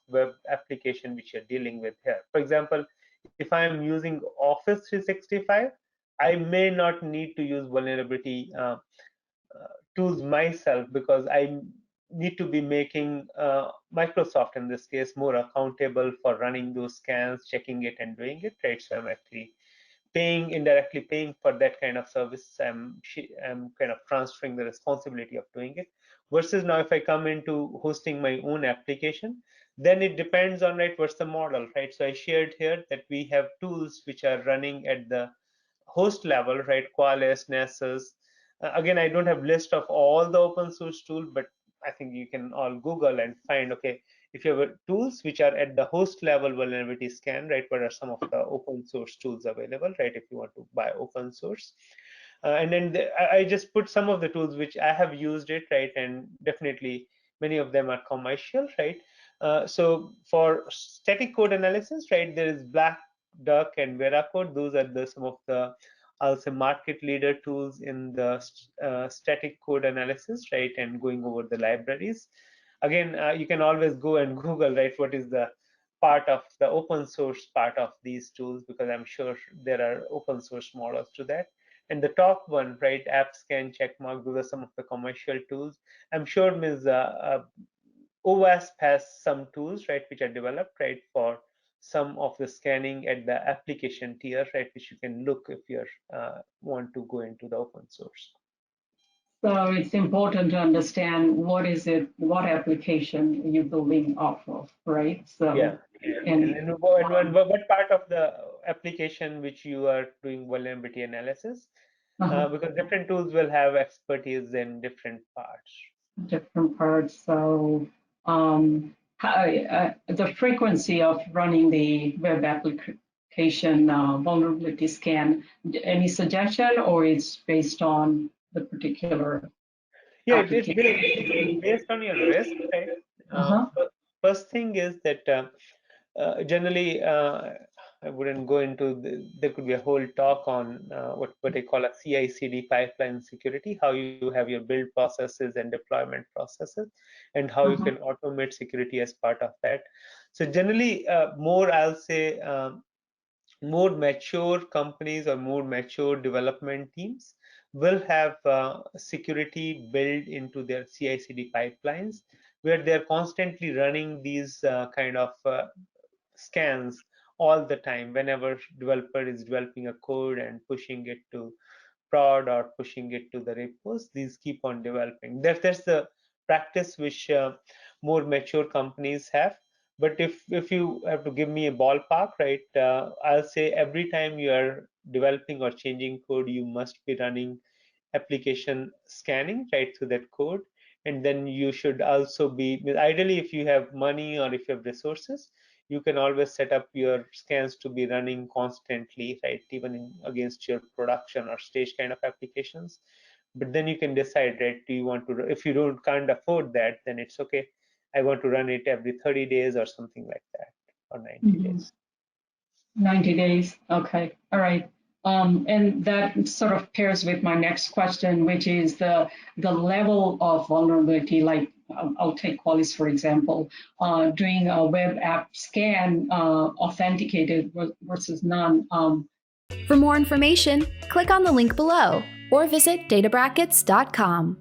web application which you're dealing with here. For example, if I'm using Office 365, I may not need to use vulnerability tools myself, because I need to be making Microsoft in this case more accountable for running those scans, checking it, and doing it, right? So I'm actually indirectly paying for that kind of service. I'm kind of transferring the responsibility of doing it. Versus now, if I come into hosting my own application, then it depends on, right, what's the model, right? So I shared here that we have tools which are running at the host level, right? Qualys, Nessus. Again, I don't have list of all the open source tool, but I think you can all Google and find, okay, if you have tools which are at the host level vulnerability scan, right, what are some of the open source tools available, right, if you want to buy open source. And then I just put some of the tools which I have used it, right, and definitely many of them are commercial, right. So for static code analysis, right, there is Black Duck and Veracode. Those are some of the, I'll say, market leader tools in the static code analysis, right, and going over the libraries. Again, you can always go and Google, right, what is the part of the open source part of these tools, because I'm sure there are open source models to that. And the top one, right, AppScan, Checkmark, those are some of the commercial tools. I'm sure Ms. OWASP has some tools, right, which are developed, right, for some of the scanning at the application tier, right, which you can look if you want to go into the open source. So it's important to understand what application you're building off of, right? So yeah. And what part of the application which you are doing vulnerability analysis, because different tools will have expertise in different parts. Different parts. So the frequency of running the web application vulnerability scan, any suggestion, or it's based on the particular? Yeah, it's based on your risk, right? First thing is that generally, I wouldn't go into there could be a whole talk on what I call a CI/CD pipeline security, how you have your build processes and deployment processes, and how you can automate security as part of that. So generally, I'll say more mature companies or more mature development teams will have security built into their CI/CD pipelines, where they're constantly running these kind of scans all the time whenever developer is developing a code and pushing it to prod or pushing it to the repos. These keep on developing. That's the practice which more mature companies have. But if you have to give me a ballpark, right, I'll say every time you are developing or changing code, you must be running application scanning right through that code. And then you should also be, ideally, if you have money or if you have resources, you can always set up your scans to be running constantly, right, even against your production or stage kind of applications. But then you can decide, right, do you want to, if you can't afford that, then it's okay, I want to run it every 30 days or something like that, or 90 days. 90 days, okay, all right. And that sort of pairs with my next question, which is the level of vulnerability. Like I'll take Qualys, for example, doing a web app scan, authenticated versus none. For more information, click on the link below or visit databrackets.com.